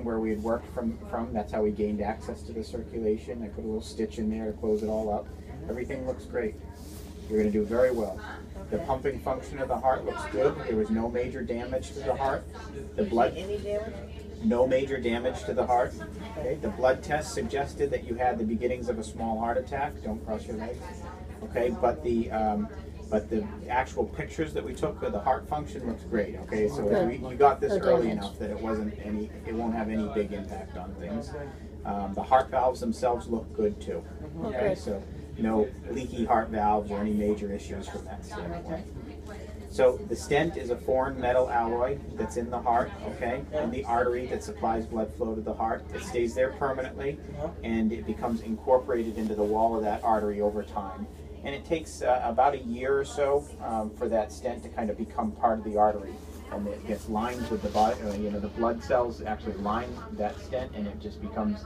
where we had worked from. That's how we gained access to the circulation. I put a little stitch in there to close it all up. Everything looks great. You're going to do very well. The pumping function of the heart looks good. There was no major damage to the heart. The blood, Any damage? no major damage to the heart. Okay. The blood test suggested that you had the beginnings of a small heart attack. Don't cross your legs. Okay, but the actual pictures that we took of the heart function looks great. Okay, so you got this early enough that it won't have any big impact on things. The heart valves themselves look good too. Okay, so no leaky heart valves or any major issues from that standpoint. So the stent is a foreign metal alloy that's in the heart, okay, in the artery that supplies blood flow to the heart. It stays there permanently, and it becomes incorporated into the wall of that artery over time. And it takes about a year or so for that stent to kind of become part of the artery. And it gets lined with the body, the blood cells actually line that stent, and it just becomes,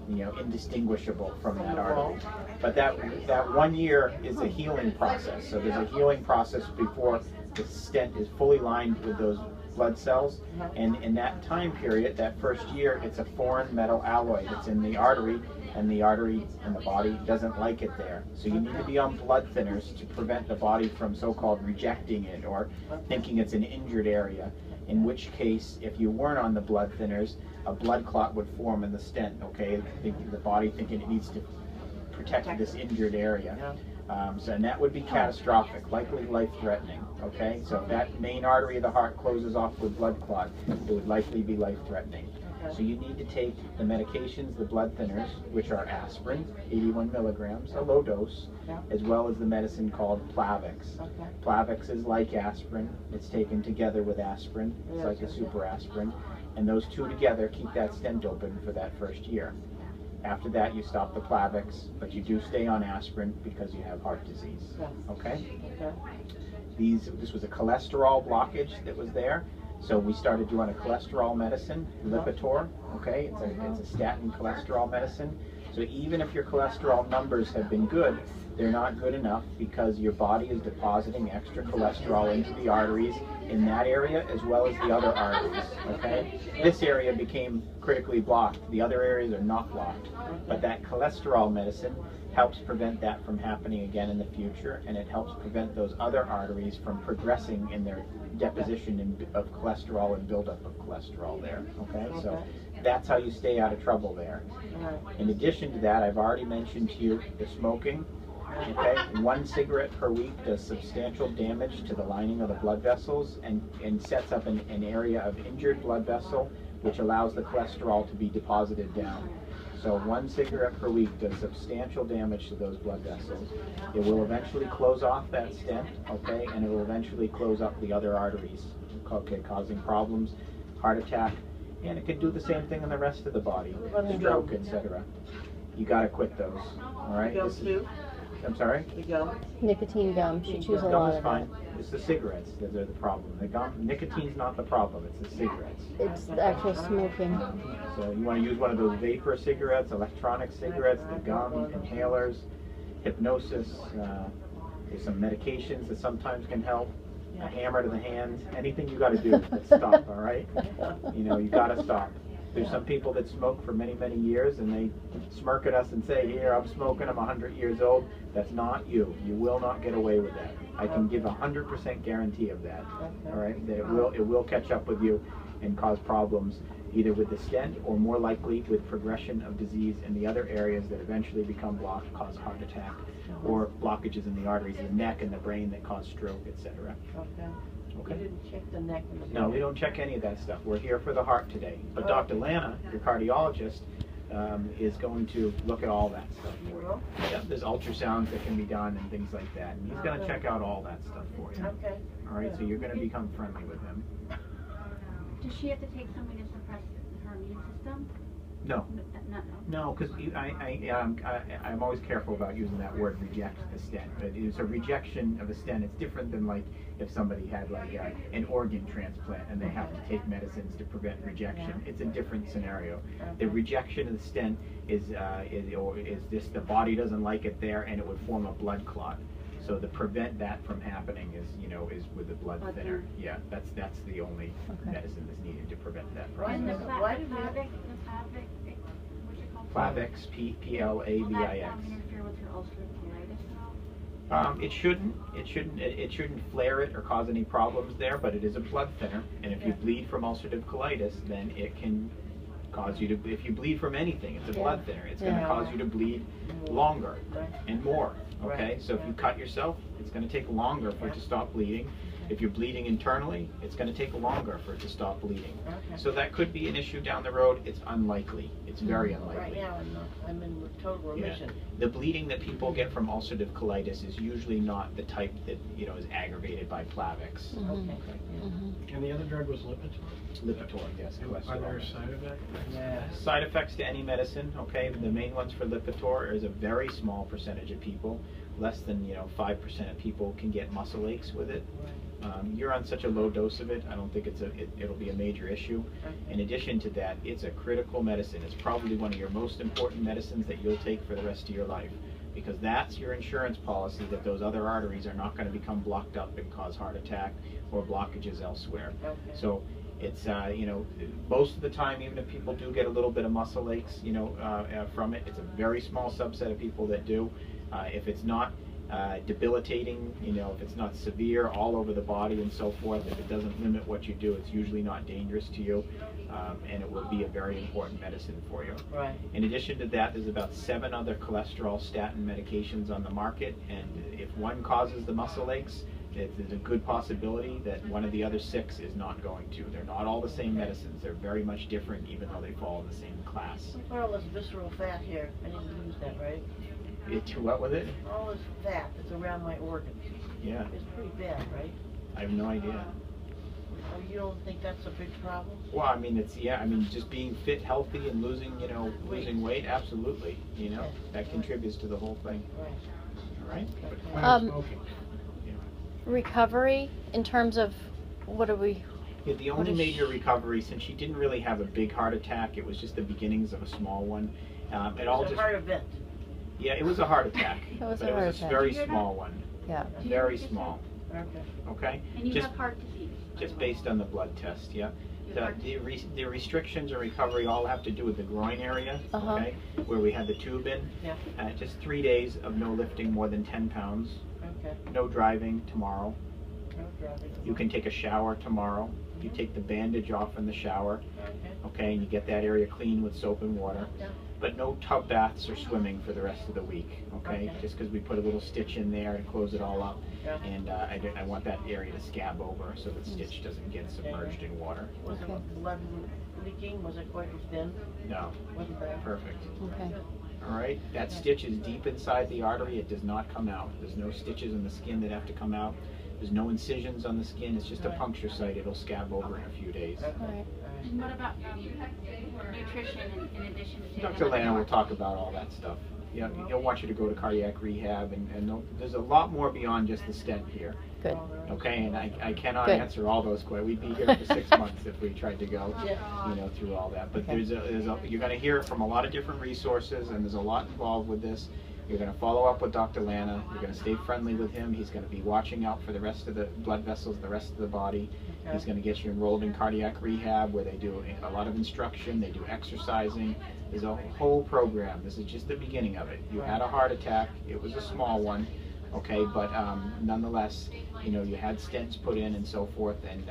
indistinguishable from that artery. But that 1 year is a healing process. So there's a healing process before the stent is fully lined with those blood cells. And in that time period, that first year, it's a foreign metal alloy that's in the artery, and the artery and the body doesn't like it there. So you need to be on blood thinners to prevent the body from so-called rejecting it or thinking it's an injured area. In which case, if you weren't on the blood thinners, a blood clot would form in the stent, okay? The body thinking it needs to protect this injured area. And that would be catastrophic, likely life-threatening, okay? So if that main artery of the heart closes off with blood clot, it would likely be life-threatening. So you need to take the medications, the blood thinners, which are aspirin, 81 milligrams, a low dose, as well as the medicine called Plavix. Plavix is like aspirin. It's taken together with aspirin. It's like a super aspirin. And those two together keep that stent open for that first year. After that, you stop the Plavix, but you do stay on aspirin because you have heart disease. Okay? This was a cholesterol blockage that was there. So we started doing a cholesterol medicine, Lipitor, okay? It's a statin cholesterol medicine. So even if your cholesterol numbers have been good, they're not good enough because your body is depositing extra cholesterol into the arteries in that area as well as the other arteries, okay? This area became critically blocked. The other areas are not blocked. But that cholesterol medicine helps prevent that from happening again in the future, and it helps prevent those other arteries from progressing in their deposition of cholesterol and buildup of cholesterol there, okay? So that's how you stay out of trouble there. In addition to that, I've already mentioned to you the smoking, okay? 1 cigarette per week does substantial damage to the lining of the blood vessels and sets up an area of injured blood vessel, which allows the cholesterol to be deposited down. So 1 cigarette per week does substantial damage to those blood vessels. It will eventually close off that stent, okay, and it will eventually close up the other arteries, okay, causing problems, heart attack, and it can do the same thing in the rest of the body, stroke, etc. You got to quit those, all right? I'm sorry? The gum? Nicotine gum. She chews a Gum lot is of fine. it. It's the cigarettes that are the problem. The gum, nicotine's not the problem. It's the cigarettes. It's the actual smoking. So you want to use one of those vapor cigarettes, electronic cigarettes, the gum, inhalers, hypnosis. There's some medications that sometimes can help. A hammer to the hand. Anything you got to do to stop. All right. You got to stop. There's some people that smoke for many, many years, and they smirk at us and say, "Here, I'm smoking. I'm 100 years old." That's not you. You will not get away with that. I can give 100% guarantee of that. All right, that it will catch up with you and cause problems, either with the stent or more likely with progression of disease in the other areas that eventually become blocked, cause heart attack, or blockages in the arteries, the neck and the brain that cause stroke, etc. Okay. You didn't check the neck and the brain? No, we don't check any of that stuff. We're here for the heart today. But Dr. Lana, your cardiologist, is going to look at all that stuff for you. Yeah, there's ultrasounds that can be done and things like that. And he's going to check out all that stuff for you. Okay. All right, so you're going to become friendly with him. Does she have to take something to suppress her immune system? No. No. No, because I'm always careful about using that word reject the stent. But it's a rejection of a stent. It's different than like if somebody had like an organ transplant and they have to take medicines to prevent rejection. It's a different scenario. The rejection of the stent is just the body doesn't like it there and it would form a blood clot. So to prevent that from happening is, is with the blood Blood thinner. thinner. Yeah, that's the only Okay. medicine that's needed to prevent that And process. what's it called? Plavix, Will that Plavix. interfere with your ulcerative colitis at all? It shouldn't. It shouldn't flare it or cause any problems there, but it is a blood thinner, and if you bleed from ulcerative colitis, then it can cause you to. If you bleed from anything, it's a blood thinner. It's going to Yeah. cause you to bleed longer and more. Okay, Right. so if you cut yourself, it's going to take longer for it to stop bleeding. If you're bleeding internally, it's going to take longer for it to stop bleeding. Okay. So that could be an issue down the road. It's unlikely. It's very unlikely. Right now, I'm in total remission. The bleeding that people get from ulcerative colitis is usually not the type that is aggravated by Plavix. Mhm. Okay. Mhm. And the other drug was Lipitor? Lipitor, yes, Are there cholesterol. side effects? Yeah. Side effects to any medicine, okay? The main ones for Lipitor is a very small percentage of people. Less than 5% of people can get muscle aches with it. You're on such a low dose of it, I don't think it'll be a major issue. In addition to that, it's a critical medicine. It's probably one of your most important medicines that you'll take for the rest of your life, because that's your insurance policy that those other arteries are not going to become blocked up and cause heart attack or blockages elsewhere. Okay. So it's most of the time, even if people do get a little bit of muscle aches from it, it's a very small subset of people that do. If it's not debilitating, if it's not severe all over the body and so forth, if it doesn't limit what you do, it's usually not dangerous to you, and it will be a very important medicine for you. Right. In addition to that, there's about 7 other cholesterol statin medications on the market, and if one causes the muscle aches, there's a good possibility that one of the other 6 is not going to. They're not all the same medicines. They're very much different, even though they fall in the same class. What all this visceral fat here? I need to lose that, right? What with it? All this fat that's around my organs. Yeah, It's pretty bad, right? I have no idea. Oh, you don't think that's a big problem? Well, I mean, just being fit, healthy, and losing weight, absolutely. That contributes to the whole thing. Right. All right. Smoking. Recovery in terms of what are we? Yeah, the only major recovery, since she didn't really have a big heart attack, it was just the beginnings of a small one. It all It's a just. heart event. Yeah, it was a heart attack. It was but a it heart was a attack. very Did you hear small one. Yeah. Very small. Okay. Okay. And you Just have heart disease. by just the way. based on the blood test. Yeah. You have The restrictions and recovery all have to do with the groin area, Uh-huh. okay, where we had the tube in. Yeah. Just 3 days of no lifting more than 10 pounds, Okay. no driving tomorrow. No driving. You can take a shower tomorrow. You take the bandage off in the shower, Okay. okay, and you get that area clean with soap and water. Yeah. But no tub baths or swimming for the rest of the week, okay? Okay. Just because we put a little stitch in there and close it all up. Yeah. And I want that area to scab over so the stitch doesn't get submerged in water. Was Okay. it blood leaking? Was it quite thin? No, Wasn't bad. perfect. Okay. All right, that stitch is deep inside the artery. It does not come out. There's no stitches in the skin that have to come out. There's no incisions on the skin. It's just a puncture site. It'll scab over in a few days. Okay. All right. And what about nutrition in addition to taking Dr. Lana will talk about all that stuff. Yeah, he'll want you to go to cardiac rehab, and there's a lot more beyond just the stent here. Good. Okay, and I cannot Good. answer all those questions. We'd be here for 6 months if we tried to go, Yeah. through all that. But Okay. you're going to hear it from a lot of different resources, and there's a lot involved with this. You're going to follow up with Dr. Lana. You're going to stay friendly with him. He's going to be watching out for the rest of the blood vessels, the rest of the body. Okay. He's going to get you enrolled in cardiac rehab, where they do a lot of instruction. They do exercising. There's a whole program. This is just the beginning of it. You had a heart attack. It was a small one, okay, but nonetheless, you had stents put in and so forth, and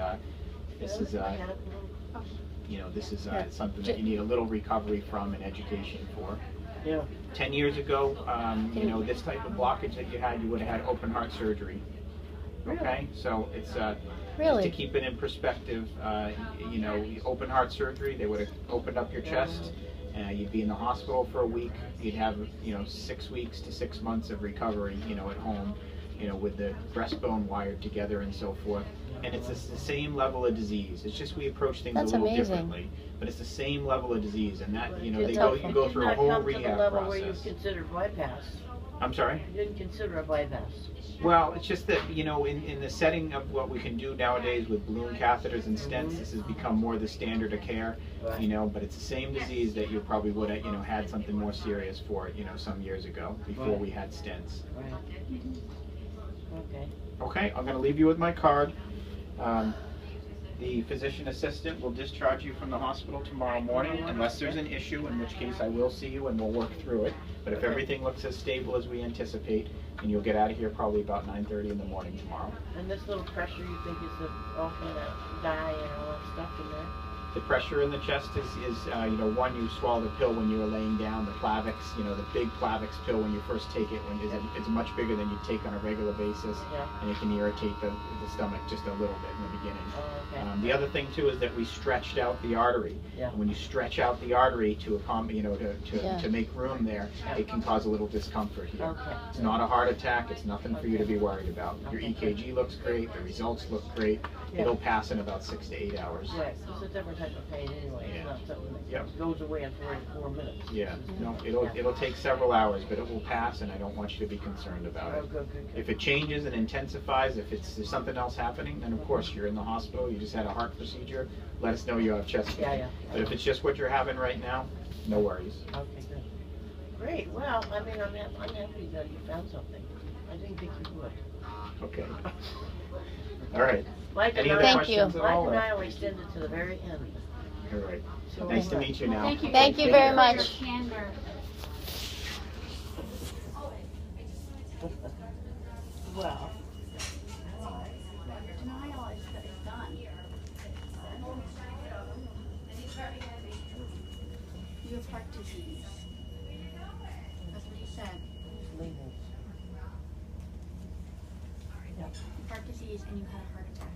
this is something that you need a little recovery from and education for. Yeah. 10 years ago, this type of blockage that you had, you would have had open heart surgery. Okay, so it's just Really? to keep it in perspective. Open heart surgery, they would have opened up your chest. You'd be in the hospital for a week. You'd have 6 weeks to 6 months of recovery, at home, with the breastbone wired together and so forth. And it's the same level of disease. It's just we approach things That's a little amazing. differently. But it's the same level of disease, and that you It's go helpful. through a whole Not come to the rehab level where you process. consider bypass. I'm sorry. You didn't consider a bypass. Well, it's just that, in the setting of what we can do nowadays with balloon catheters and stents, this has become more the standard of care, but it's the same disease that you probably would have, had something more serious for, some years ago, before we had stents. Right. Okay. Okay, I'm gonna leave you with my card. The physician assistant will discharge you from the hospital tomorrow morning unless there's an issue, in which case I will see you and we'll work through it. But if everything looks as stable as we anticipate, and you'll get out of here probably about 9:30 in the morning tomorrow. And this little pressure, you think is also that dye and all that stuff in there? The pressure in the chest is one, you swallow the pill when you were laying down. The Plavix, the big Plavix pill when you first take it, it's much bigger than you take on a regular basis, Yeah. and it can irritate the stomach just a little bit in the beginning. Oh, okay. The other thing too is that we stretched out the artery. Yeah. And when you stretch out the artery to Yeah. to make room there, it can cause a little discomfort here. Okay. It's not a heart attack. It's nothing for you to be worried about. Your Okay. EKG looks great. The results look great. Yeah. It'll pass in about 6 to 8 hours. Right, it's a different type of pain anyway, Yeah. it's not something that Yep. goes away in 4 minutes. Yeah, no, it'll take several hours, but it will pass, and I don't want you to be concerned about Oh, it. good, good, good. If it changes and intensifies, if there's something else happening, then of course you're in the hospital. You just had a heart procedure. Let us know you have chest pain. Yeah. But if it's just what you're having right now, no worries. Okay, good. Great, well, I mean, I'm happy that you found something. I didn't think you would. Okay. All right. Mike Any and other I, Thank you. questions at all? Mike and or- I always extend it to the very end. All right. So Nice to anyway. meet you now. Thank you. Thank you guys very for much. your candor. Well, Denial is done. You have heart disease. That's what he said. Lena. Yeah. Heart disease and you had a heart attack.